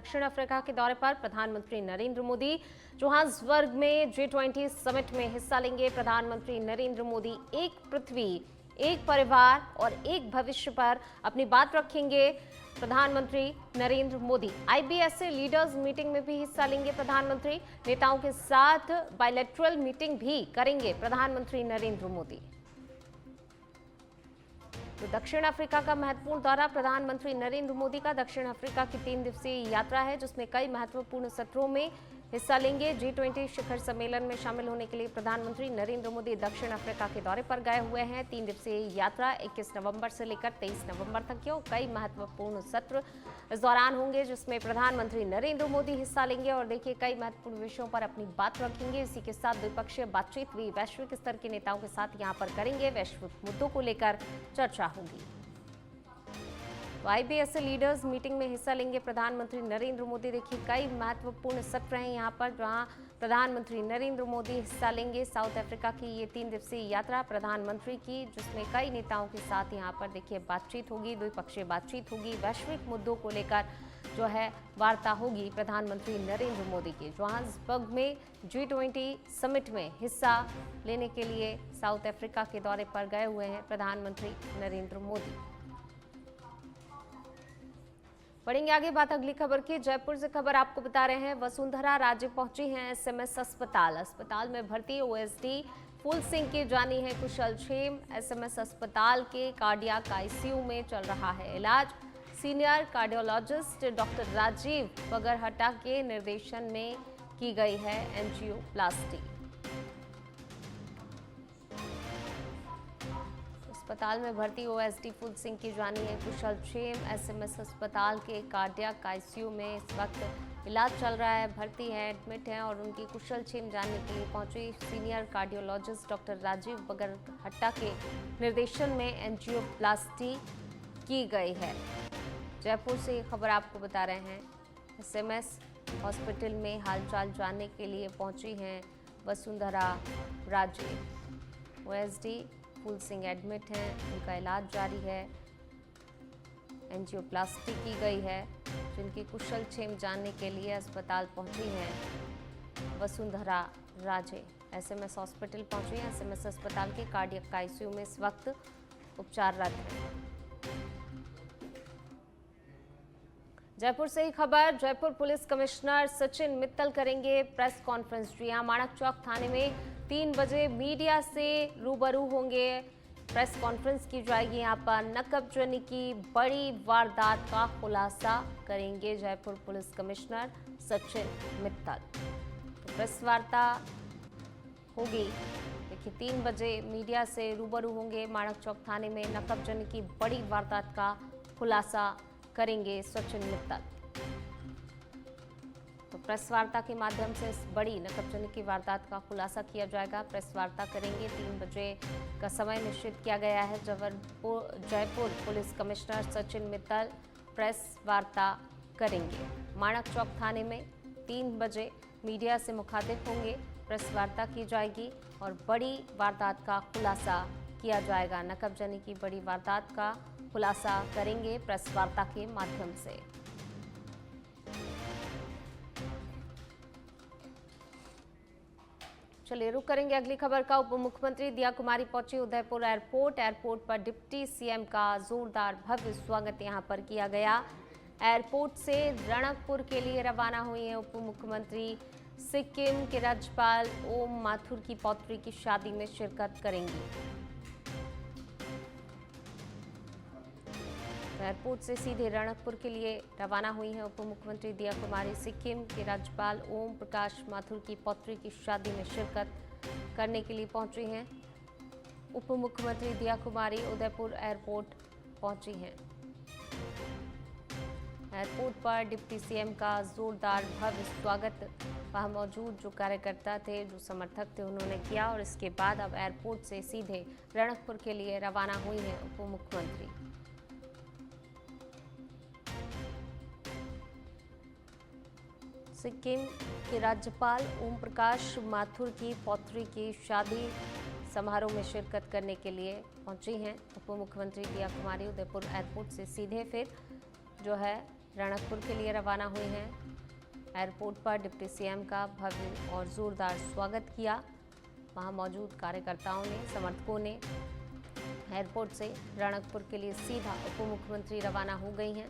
दक्षिण अफ्रीका के दौरे पर प्रधानमंत्री नरेंद्र मोदी। जोहान्सबर्ग में G20 समिट में हिस्सा लेंगे प्रधानमंत्री नरेंद्र मोदी। एक पृथ्वी, एक परिवार और एक भविष्य पर अपनी बात रखेंगे प्रधानमंत्री Narendra Modi. IBSA leaders meeting में भी हिस्सा लेंगे प्रधानमंत्री। नेताओं के साथ बायलैटरल मीटिंग भी करेंगे प्रधानमंत्री नरेंद्र मोदी। तो दक्षिण अफ्रीका का महत्वपूर्ण दौरा। प्रधानमंत्री नरेंद्र मोदी का दक्षिण अफ्रीका की 3 दिवसीय यात्रा है, जिसमें कई महत्वपूर्ण सत्रों में हिस्सा लेंगे। G20 शिखर सम्मेलन में शामिल होने के लिए प्रधानमंत्री नरेंद्र मोदी दक्षिण अफ्रीका के दौरे पर गए हुए हैं। 3 दिवसीय यात्रा 21 नवंबर से लेकर 23 नवंबर तक की। कई महत्वपूर्ण सत्र इस दौरान होंगे, जिसमें प्रधानमंत्री नरेंद्र मोदी हिस्सा लेंगे और देखिए कई महत्वपूर्ण विषयों पर अपनी बात रखेंगे। इसी के साथ द्विपक्षीय बातचीत भी वैश्विक स्तर के नेताओं के साथ यहाँ पर करेंगे। वैश्विक मुद्दों को लेकर चर्चा होगी। तो IBSA लीडर्स मीटिंग में हिस्सा लेंगे प्रधानमंत्री नरेंद्र मोदी। देखिए कई महत्वपूर्ण सत्र हैं यहाँ पर, जहाँ प्रधानमंत्री नरेंद्र मोदी हिस्सा लेंगे। साउथ अफ्रीका की ये 3 दिवसीय यात्रा प्रधानमंत्री की, जिसमें कई नेताओं के साथ यहाँ पर देखिए बातचीत होगी, द्विपक्षीय बातचीत होगी, वैश्विक मुद्दों को लेकर जो है वार्ता होगी प्रधानमंत्री नरेंद्र मोदी की। जोहान्सबर्ग में G20 समिट में हिस्सा लेने के लिए साउथ अफ्रीका के दौरे पर गए हुए हैं प्रधानमंत्री नरेंद्र मोदी। बढ़ेंगे आगे बात अगली खबर की। जयपुर से खबर आपको बता रहे हैं, वसुंधरा राजे पहुंची हैं SMS अस्पताल। अस्पताल में भर्ती OSD फूल सिंह की जानी है कुशलक्षेम। SMS अस्पताल के कार्डियक ICU में चल रहा है इलाज। सीनियर कार्डियोलॉजिस्ट डॉक्टर राजीव बगरहट्टा के निर्देशन में की गई है एंजियोप्लास्टी। अस्पताल में भर्ती OSD फूल सिंह की जानी है कुशलक्षेम। SMS अस्पताल के कार्डियक ICU में इस वक्त इलाज चल रहा है, भर्ती है, एडमिट है और उनकी कुशलक्षेम जानने के लिए पहुंची सीनियर कार्डियोलॉजिस्ट डॉक्टर राजीव बगरहट्टा के निर्देशन में एंजियोप्लास्टी की गई है। जयपुर से खबर आपको बता रहे हैं, SMS हॉस्पिटल में हालचाल जानने के लिए पहुंची हैं वसुंधरा राजे। OSD फूल सिंह एडमिट हैं, उनका इलाज जारी है, एंजियोप्लास्टी की गई है। जिनकी कुशलक्षेम जानने के लिए अस्पताल पहुंची हैं वसुंधरा राजे। SMS हॉस्पिटल पहुंची हैं। SMS अस्पताल के कार्डियक ICU में इस वक्त उपचाररत हैं। जयपुर से ही खबर, जयपुर पुलिस कमिश्नर सचिन मित्तल करेंगे प्रेस कॉन्फ्रेंस। जी हां, माणक चौक थाने में 3 बजे मीडिया से रूबरू होंगे, प्रेस कॉन्फ्रेंस की जाएगी। यहाँ पर नकबजनी की बड़ी वारदात का खुलासा करेंगे जयपुर पुलिस कमिश्नर सचिन मित्तल। तो प्रेस वार्ता होगी, देखिए 3 बजे मीडिया से रूबरू होंगे। माणक चौक थाने में नकबजनी की बड़ी वारदात का खुलासा करेंगे सचिन मित्तल। तो प्रेस वार्ता के माध्यम से इस बड़ी नकबजनी की वारदात का खुलासा किया जाएगा। प्रेस वार्ता करेंगे, 3 बजे का समय निश्चित किया गया है। Jaipur police commissioner Sachin Mittal press वार्ता करेंगे। माणक चौक थाने में 3 बजे मीडिया से मुखातिब होंगे, प्रेस वार्ता की जाएगी और बड़ी वारदात का खुलासा किया जाएगा। नकबजनी की बड़ी वारदात का खुलासा करेंगे प्रेस वार्ता के माध्यम से। चलिए रुक करेंगे अगली खबर का। उप मुख्यमंत्री दिया कुमारी पहुंची उदयपुर एयरपोर्ट। एयरपोर्ट पर डिप्टी CM का जोरदार भव्य स्वागत यहां पर किया गया। एयरपोर्ट से रणकपुर के लिए रवाना हुई हैं उप मुख्यमंत्री। सिक्किम के राज्यपाल ओम माथुर की पौत्री की शादी में शिरकत करेंगी। एयरपोर्ट से सीधे रणकपुर के लिए रवाना हुई हैं उप मुख्यमंत्री दिया कुमारी। सिक्किम के राज्यपाल ओम प्रकाश माथुर की पौत्री की शादी में शिरकत करने के लिए पहुंची हैं उप मुख्यमंत्री दिया कुमारी। उदयपुर एयरपोर्ट पहुंची हैं। एयरपोर्ट पर डिप्टी CM का जोरदार भव्य स्वागत वहां मौजूद जो कार्यकर्ता थे, जो समर्थक थे, उन्होंने किया और इसके बाद अब एयरपोर्ट से सीधे रणकपुर के लिए रवाना हुई हैं उप मुख्यमंत्री। सिक्किम के राज्यपाल ओम प्रकाश माथुर की पौत्री की शादी समारोह में शिरकत करने के लिए पहुंची हैं उप मुख्यमंत्री दिया कुमारी। उदयपुर एयरपोर्ट से सीधे फिर जो है रणकपुर के लिए रवाना हुए हैं। एयरपोर्ट पर डिप्टी सीएम का भव्य और जोरदार स्वागत किया। वहां मौजूद कार्यकर्ताओं ने, समर्थकों ने एयरपोर्ट से रणकपुर के लिए सीधा उप मुख्यमंत्री रवाना हो गई हैं।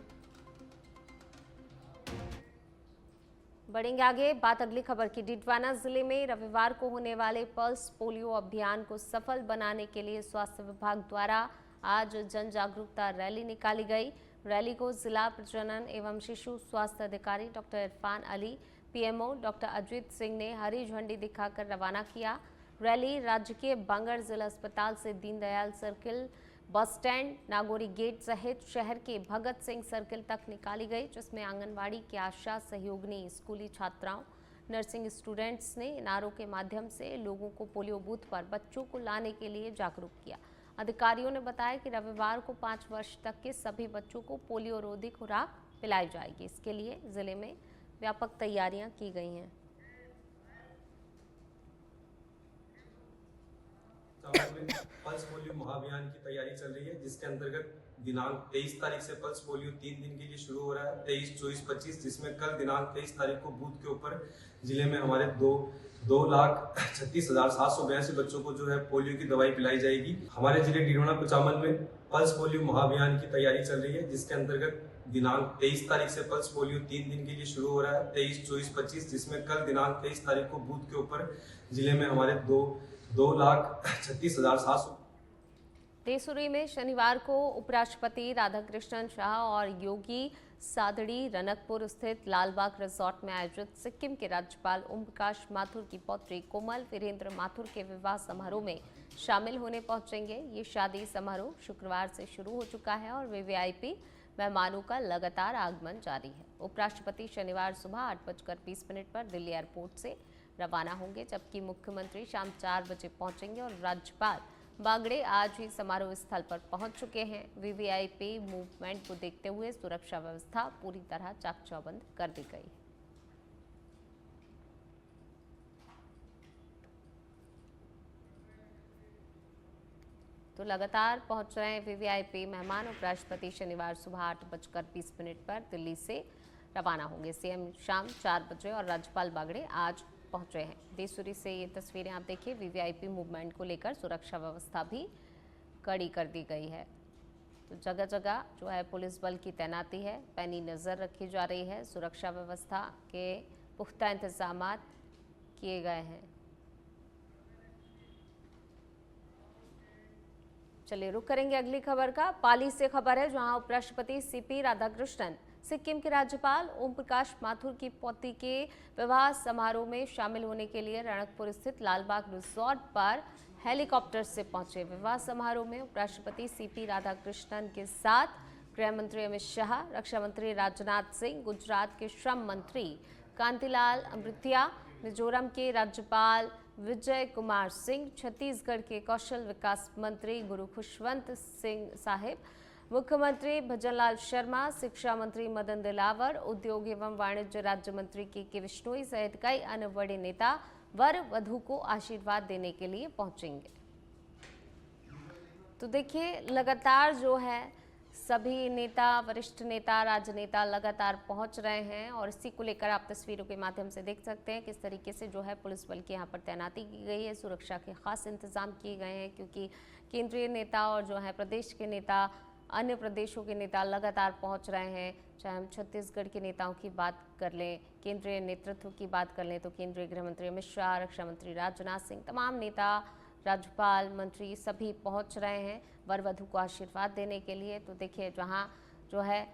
बढ़ेंगे आगे, बात अगली खबर की। डिडवाना जिले में रविवार को होने वाले पल्स पोलियो अभियान को सफल बनाने के लिए स्वास्थ्य विभाग द्वारा आज जन जागरूकता रैली निकाली गई। रैली को जिला प्रजनन एवं शिशु स्वास्थ्य अधिकारी doctor Irfan Ali, PMO doctor Ajit Singh ने हरी झंडी दिखाकर रवाना किया। रैली राज्य के बांगड़ जिला अस्पताल से Deendayal circle, bus stand, Nagauri gate सहित शहर के भगत सिंह सर्किल तक निकाली गई, जिसमें आंगनबाड़ी की आशा सहयोगिनी, स्कूली छात्राओं, नर्सिंग स्टूडेंट्स ने नारों के माध्यम से लोगों को पोलियो बूथ पर बच्चों को लाने के लिए जागरूक किया। अधिकारियों ने बताया कि रविवार को 5 वर्ष तक के सभी बच्चों को पोलियो रोधी खुराक पिलाई जाएगी। इसके लिए जिले में व्यापक तैयारियां की गई हैं। पल्स पोलियो महाअभियान की तैयारी चल रही है, जिसके अंतर्गत दिनांक 23 तारीख से पल्स पोलियो 3 दिन के लिए शुरू हो रहा है, 23, 24, 25, जिसमें कल दिनांक 23 तारीख को बूथ के ऊपर जिले में हमारे 2,36,782 बच्चों को जो है पोलियो की दवाई पिलाई जाएगी। हमारे जिले डिडवाना कुचामन में पल्स पोलियो महाअभियान की तैयारी चल रही है, जिसके अंतर्गत दिनांक 23 तारीख से पल्स पोलियो 3 दिन के लिए शुरू हो रहा है, 23, 24, 25, जिसमें कल दिनांक 23 तारीख को बूथ के ऊपर जिले में हमारे 2,36,700। देसूरी में शनिवार को उपराष्ट्रपति राधाकृष्णन शाह और योगी सादड़ी रनकपुर स्थित लालबाग रिजॉर्ट में आयोजित सिक्किम के राज्यपाल ओम प्रकाश माथुर की पौत्री कोमल वीरेंद्र माथुर के विवाह समारोह में शामिल होने पहुंचेंगे। ये शादी समारोह शुक्रवार से शुरू हो चुका है और वीवीआईपी मेहमानों का लगातार आगमन जारी है। उपराष्ट्रपति शनिवार सुबह 8:20 पर दिल्ली एयरपोर्ट से रवाना होंगे, जबकि मुख्यमंत्री शाम 4 बजे पहुंचेंगे और राज्यपाल बागड़े आज ही समारोह स्थल पर पहुंच चुके हैं। वीवीआईपी मूवमेंट को देखते हुए सुरक्षा व्यवस्था पूरी तरह चाक चौबंद कर दी गई है। तो लगातार पहुंच रहे हैं वीवीआईपी मेहमान। उपराष्ट्रपति शनिवार सुबह 8:20 पर दिल्ली से रवाना होंगे। सीएम शाम 4 बजे और राज्यपाल बागड़े आज पहुंचे हैं। देसूरी से ये तस्वीरें आप देखिए। वीवीआईपी मूवमेंट को लेकर सुरक्षा व्यवस्था भी कड़ी कर दी गई है। तो जगह जगह जो है पुलिस बल की तैनाती है, पैनी नज़र रखी जा रही है। सुरक्षा व्यवस्था के पुख्ता इंतजाम किए गए हैं। चलिए रुक करेंगे अगली खबर का। पाली से खबर है, जहां उपराष्ट्रपति सीपी राधाकृष्णन सिक्किम के राज्यपाल ओम प्रकाश माथुर की पौत्री के विवाह समारोह में शामिल होने के लिए रणकपुर स्थित लालबाग रिजॉर्ट पर हेलीकॉप्टर से पहुंचे। विवाह समारोह में उपराष्ट्रपति सीपी राधाकृष्णन के साथ गृह मंत्री अमित शाह, रक्षा मंत्री राजनाथ सिंह, गुजरात के श्रम मंत्री कांतिलाल अमृतिया, मिजोरम के राज्यपाल विजय कुमार सिंह, छत्तीसगढ़ के कौशल विकास मंत्री गुरु खुशवंत सिंह साहिब, मुख्यमंत्री भजनलाल शर्मा, शिक्षा मंत्री मदन दिलावर, उद्योग एवं वाणिज्य राज्य मंत्री के विश्नोई सहित कई अन्य बड़े नेता वर वधु को आशीर्वाद देने के लिए पहुंचेंगे। तो देखिए लगातार जो है सभी नेता, वरिष्ठ नेता, राजनेता लगातार पहुंच रहे हैं और इसी को लेकर आप तस्वीरों के माध्यम से देख सकते हैं किस तरीके से जो है पुलिस बल की यहाँ पर तैनाती की गई है। सुरक्षा के खास इंतजाम किए गए हैं, क्योंकि केंद्रीय नेता और जो है प्रदेश के नेता, अन्य प्रदेशों के नेता लगातार पहुंच रहे हैं। चाहे हम छत्तीसगढ़ के नेताओं की बात कर लें, केंद्रीय नेतृत्व की बात कर लें, तो केंद्रीय गृह मंत्री अमित शाह, रक्षा मंत्री राजनाथ सिंह, तमाम नेता, राज्यपाल, मंत्री सभी पहुंच रहे हैं वर वधु को आशीर्वाद देने के लिए। तो देखिए जहां जो है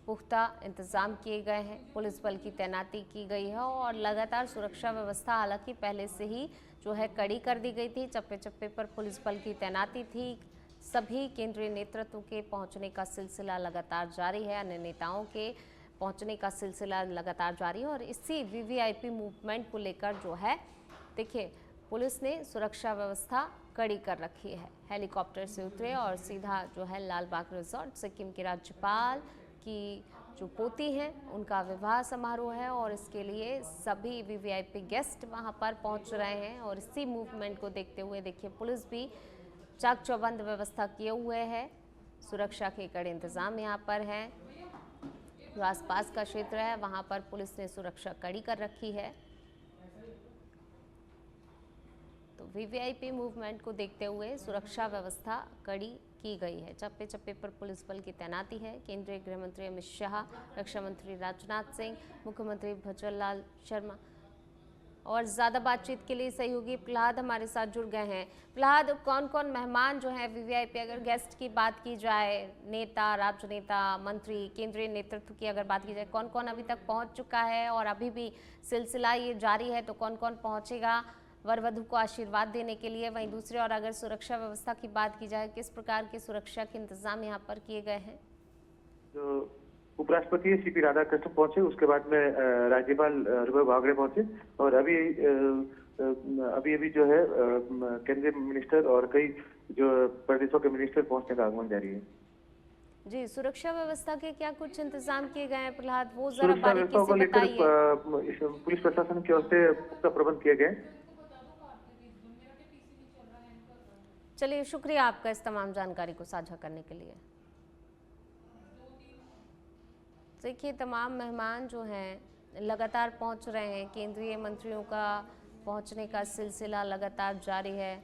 पुख्ता इंतजाम किए गए हैं, पुलिस बल की तैनाती की गई है और लगातार सुरक्षा व्यवस्था हालांकि पहले से ही जो है कड़ी कर दी गई थी। चप्पे चप्पे पर पुलिस बल की तैनाती थी। सभी केंद्रीय नेतृत्व के पहुंचने का सिलसिला लगातार जारी है, अन्य नेताओं के पहुंचने का सिलसिला लगातार जारी है और इसी वीवीआईपी मूवमेंट को लेकर जो है देखिए पुलिस ने सुरक्षा व्यवस्था कड़ी कर रखी है। हेलीकॉप्टर से उतरे और सीधा जो है लालबाग रिजॉर्ट, सिक्किम के राज्यपाल की जो पोती हैं उनका विवाह समारोह है और इसके लिए सभी वीवीआईपी गेस्ट वहां पर पहुंच रहे हैं और इसी मूवमेंट को देखते हुए देखिए पुलिस भी चाक चौबंद व्यवस्था किए हुए है। सुरक्षा के कड़े इंतजाम यहाँ पर हैं। जो आसपास का क्षेत्र है वहां पर पुलिस ने सुरक्षा कड़ी कर रखी है। तो वीवीआईपी मूवमेंट को देखते हुए सुरक्षा व्यवस्था कड़ी की गई है। चप्पे चप्पे पर पुलिस बल की तैनाती है। केंद्रीय गृह मंत्री अमित शाह, रक्षा मंत्री राजनाथ सिंह, मुख्यमंत्री भजनलाल शर्मा और ज़्यादा बातचीत के लिए सहयोगी प्रहलाद हमारे साथ जुड़ गए हैं। प्रहलाद, कौन कौन मेहमान जो हैं वीवीआईपी, अगर गेस्ट की बात की जाए, नेता, राजनेता, मंत्री, केंद्रीय नेतृत्व की अगर बात की जाए, कौन कौन अभी तक पहुंच चुका है और अभी भी सिलसिला ये जारी है, तो कौन कौन पहुंचेगा वर वधू को आशीर्वाद देने के लिए? वहीं दूसरी ओर अगर सुरक्षा व्यवस्था की बात की जाए, किस प्रकार की सुरक्षा के इंतजाम यहाँ पर किए गए हैं? जो उपराष्ट्रपति सीपी राधाकृष्णन पहुंचे, उसके बाद में राज्यपाल रघुवर भावड़े पहुंचे और अभी जो है केंद्रीय मिनिस्टर और कई जो प्रदेशों के मिनिस्टर पहुंचने का आगमन जारी है। जी, सुरक्षा व्यवस्था के क्या कुछ इंतजाम किए गए हैं प्रहलाद, वो जरा सुरक्षा बारीकी व्यवस्था को से लेकर बताइए। पुलिस प्रशासन की ओर से पुख्ता प्रबंध किए गए। चलिए, शुक्रिया आपका इस तमाम जानकारी को साझा करने के लिए। देखिए, तमाम मेहमान जो हैं लगातार पहुंच रहे हैं। केंद्रीय मंत्रियों का पहुंचने का सिलसिला लगातार जारी है।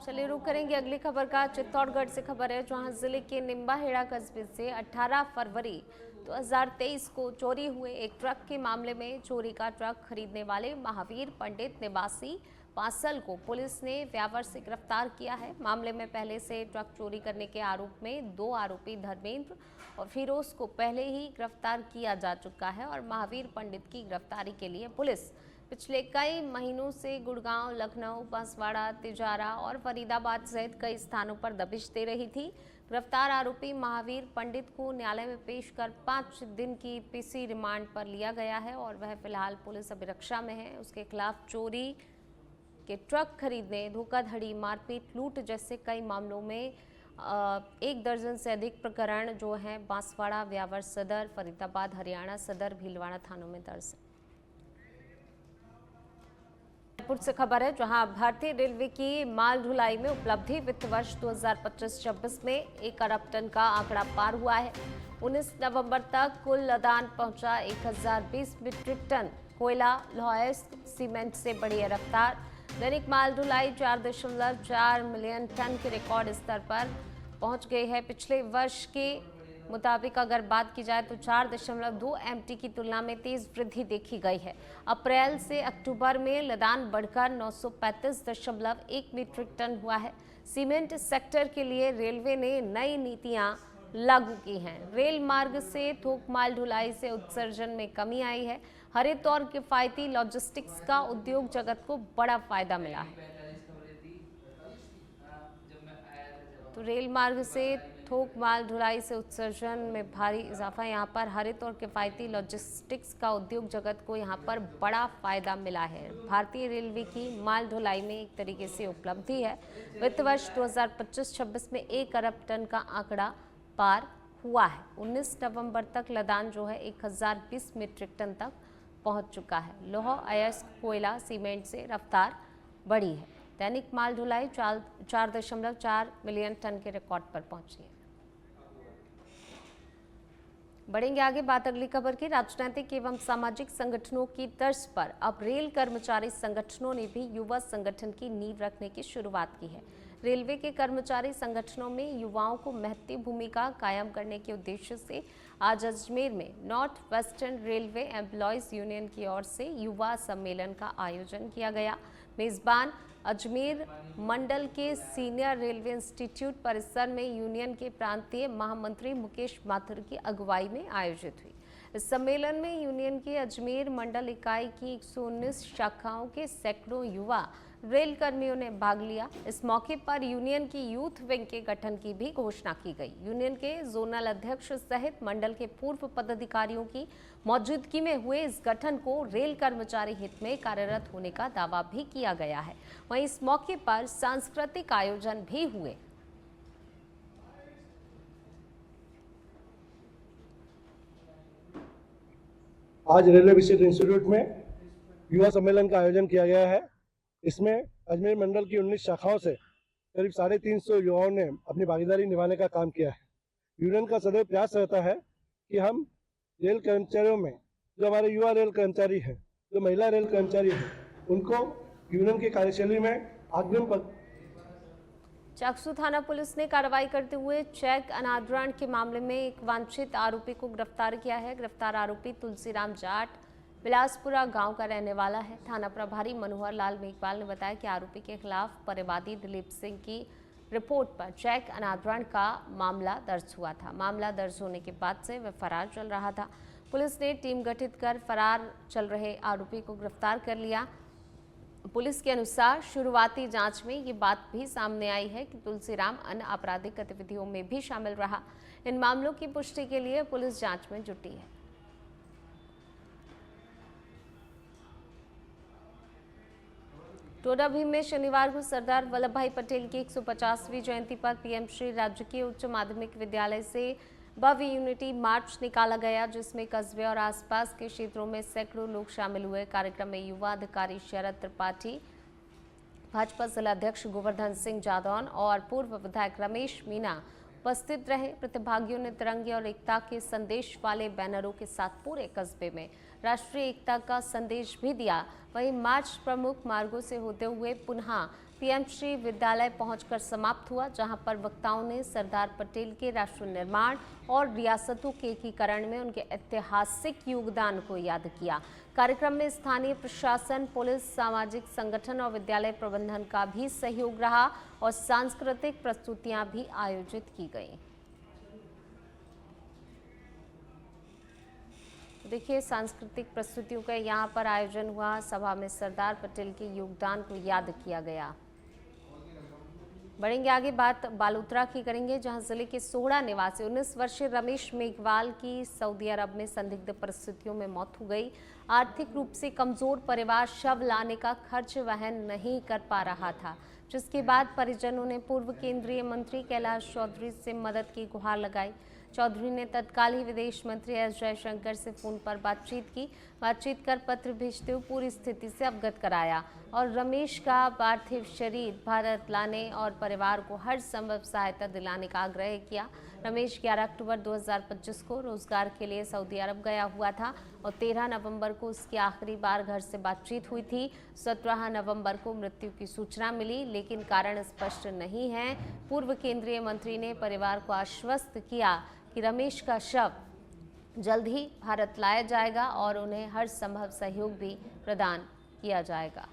चलिए, रुक करेंगे अगली खबर का। चित्तौड़गढ़ से खबर है, जहां जिले के निम्बाहेड़ा कस्बे से 18 फरवरी 2023 को चोरी हुए एक ट्रक के मामले में चोरी का ट्रक खरीदने वाले महावीर पंडित निवासी पासल को पुलिस ने व्यावर से गिरफ्तार किया है। मामले में पहले से ट्रक चोरी करने के आरोप में 2 आरोपी धर्मेंद्र और फिरोज को पहले ही गिरफ्तार किया जा चुका है और महावीर पंडित की गिरफ्तारी के लिए पुलिस पिछले कई महीनों से गुड़गांव, लखनऊ, बांसवाड़ा, तिजारा और फरीदाबाद सहित कई स्थानों पर दबिश दे रही थी। गिरफ्तार आरोपी महावीर पंडित को न्यायालय में पेश कर 5 दिन की पीसी रिमांड पर लिया गया है और वह फिलहाल पुलिस अभिरक्षा में है। उसके खिलाफ चोरी के ट्रक खरीदने, धोखाधड़ी, मारपीट, लूट जैसे कई मामलों में 1 दर्जन से अधिक प्रकरण जो हैं बांसवाड़ा, व्यावर सदर, फरीदाबाद, हरियाणा सदर, भीलवाड़ा थानों में दर्ज है। जयपुर से खबर है, जहां भारतीय रेलवे की माल ढुलाई में उपलब्धि वित्त वर्ष 2025-26 में 1 अरब टन का आंकड़ा पार हुआ है। 19 नवंबर तक कुल लदान पहुंचा 1020 मीट्रिक टन कोयला। लौह सीमेंट से बढ़ी रफ्तार। दैनिक माल ढुलाई 4.4 मिलियन टन के रिकॉर्ड स्तर पर पहुंच गई है। पिछले वर्ष के मुताबिक अगर बात की जाए तो 4.2 MT की तुलना में तेज वृद्धि देखी गई है। अप्रैल से अक्टूबर में लदान बढ़कर 935.1 मीट्रिक टन हुआ है। सीमेंट सेक्टर के लिए रेलवे ने नई नीतियां लागू की हैं। रेल मार्ग से थोक माल ढुलाई से उत्सर्जन में कमी आई है। हरित और किफायती लॉजिस्टिक्स का उद्योग जगत को बड़ा फायदा मिला है। तो रेल मार्ग से थोक माल ढुलाई से उत्सर्जन में भारी इजाफा। यहाँ पर हरित और किफायती लॉजिस्टिक्स का उद्योग जगत को यहाँ पर बड़ा फायदा मिला है। भारतीय रेलवे की माल ढुलाई में एक तरीके से उपलब्धि है। वित्त वर्ष 2025-26 में 1 अरब टन का आंकड़ा पार हुआ है। 19 नवंबर तक लदान जो है 1020 मीट्रिक टन तक पहुंच चुका है। लौह अयस्क कोयला सीमेंट से रफ्तार बढ़ी है। दैनिक माल ढुलाई 4.4 मिलियन टन के रिकॉर्ड पर पहुंची है। बढ़ेंगे आगे, बात अगली खबर की। राजनीतिक एवं सामाजिक संगठनों की तर्ज पर अब रेल कर्मचारी संगठनों ने भी युवा संगठन की नींव रखने की शुरुआत की है। रेलवे के कर्मचारी संगठनों में युवाओं को महत्वपूर्ण भूमिका कायम करने के उद्देश्य से आज अजमेर में north western railway employees union की ओर से युवा सम्मेलन का आयोजन किया गया। मेजबान अजमेर मंडल के सीनियर रेलवे इंस्टीट्यूट परिसर में यूनियन के प्रांतीय महामंत्री मुकेश माथुर की अगुवाई में आयोजित हुई। इस सम्मेलन में यूनियन की अजमेर मंडल इकाई की 119 शाखाओं के सैकड़ों युवा रेल कर्मियों ने भाग लिया। इस मौके पर यूनियन की यूथ विंग के गठन की भी घोषणा की गई। यूनियन के जोनल अध्यक्ष सहित मंडल के पूर्व पदाधिकारियों की मौजूदगी में हुए इस गठन को रेल कर्मचारी हित में कार्यरत होने का दावा भी किया गया है। वहीं इस मौके पर सांस्कृतिक आयोजन भी हुए। आज रेलवे विशिष्ट इंस्टीट्यूट में युवा सम्मेलन का आयोजन किया गया है। इसमें अजमेर मंडल की 19 शाखाओं से करीब 350 युवाओं ने अपनी भागीदारी निभाने का काम किया है। यूनियन का सदैव प्रयास रहता है कि हम रेल कर्मचारियों में जो हमारे युवा रेल कर्मचारी हैं, जो महिला रेल कर्मचारी हैं, उनको यूनियन की कार्यशैली में अग्रिम चाकसू थाना पुलिस ने कार्रवाई करते हुए चेक अनादरण के मामले में एक वांछित आरोपी को गिरफ्तार किया है। गिरफ्तार आरोपी तुलसीराम जाट बिलासपुरा गांव का रहने वाला है। थाना प्रभारी मनोहर लाल मेघवाल ने बताया कि आरोपी के खिलाफ परिवादी दिलीप सिंह की रिपोर्ट पर चेक अनादरण का मामला दर्ज हुआ था। मामला दर्ज होने के बाद से वह फरार चल रहा था। पुलिस ने टीम गठित कर फरार चल रहे आरोपी को गिरफ्तार कर लिया। पुलिस के अनुसार शुरुआती जांच में ये बात भी सामने आई है कि तुलसीराम अन्य आपराधिक गतिविधियों में भी शामिल रहा। इन मामलों की पुष्टि के लिए पुलिस जांच में जुटी है। टोडाभीम में शनिवार को सरदार वल्लभ भाई पटेल की 150वीं जयंती पर पीएम श्री राजकीय उच्च माध्यमिक विद्यालय से भव्य यूनिटी मार्च निकाला गया, जिसमें कस्बे और आसपास के क्षेत्रों में सैकड़ों लोग शामिल हुए। कार्यक्रम में युवा अधिकारी शरद त्रिपाठी, भाजपा जिलाध्यक्ष गोवर्धन सिंह जादौन और पूर्व विधायक रमेश मीना उपस्थित रहे। प्रतिभागियों ने तिरंगे और एकता के संदेश वाले बैनरों के साथ पूरे कस्बे में राष्ट्रीय एकता का संदेश भी दिया। वहीं मार्च प्रमुख मार्गों से होते हुए पुनः पीएम श्री विद्यालय पहुंचकर समाप्त हुआ, जहां पर वक्ताओं ने सरदार पटेल के राष्ट्र निर्माण और रियासतों के एकीकरण में उनके ऐतिहासिक योगदान को याद किया। कार्यक्रम में स्थानीय प्रशासन, पुलिस, सामाजिक संगठन और विद्यालय प्रबंधन का भी सहयोग रहा और सांस्कृतिक प्रस्तुतियां भी आयोजित की गई। देखिए, सांस्कृतिक प्रस्तुतियों का यहाँ पर आयोजन हुआ। सभा में सरदार पटेल के योगदान को याद किया गया। बढ़ेंगे आगे, बात बालोतरा की करेंगे, जहां जिले के सोहड़ा निवासी 19 वर्षीय रमेश मेघवाल की सऊदी अरब में संदिग्ध परिस्थितियों में मौत हो गई। आर्थिक रूप से कमजोर परिवार शव लाने का खर्च वहन नहीं कर पा रहा था, जिसके बाद परिजनों ने पूर्व केंद्रीय मंत्री कैलाश चौधरी से मदद की गुहार लगाई। चौधरी ने तत्काल ही विदेश मंत्री एस जयशंकर से फोन पर बातचीत कर पत्र भेजते हुए पूरी स्थिति से अवगत कराया और रमेश का पार्थिव शरीर भारत लाने और परिवार को हर संभव सहायता दिलाने का आग्रह किया। रमेश 11 अक्टूबर 2025 को रोजगार के लिए सऊदी अरब गया हुआ था और 13 नवंबर को उसकी आखिरी बार घर से बातचीत हुई थी। 17 नवंबर को मृत्यु की सूचना मिली, लेकिन कारण स्पष्ट नहीं है। पूर्व केंद्रीय मंत्री ने परिवार को आश्वस्त किया कि रमेश का शव जल्द ही भारत लाया जाएगा और उन्हें हर संभव सहयोग भी प्रदान किया जाएगा।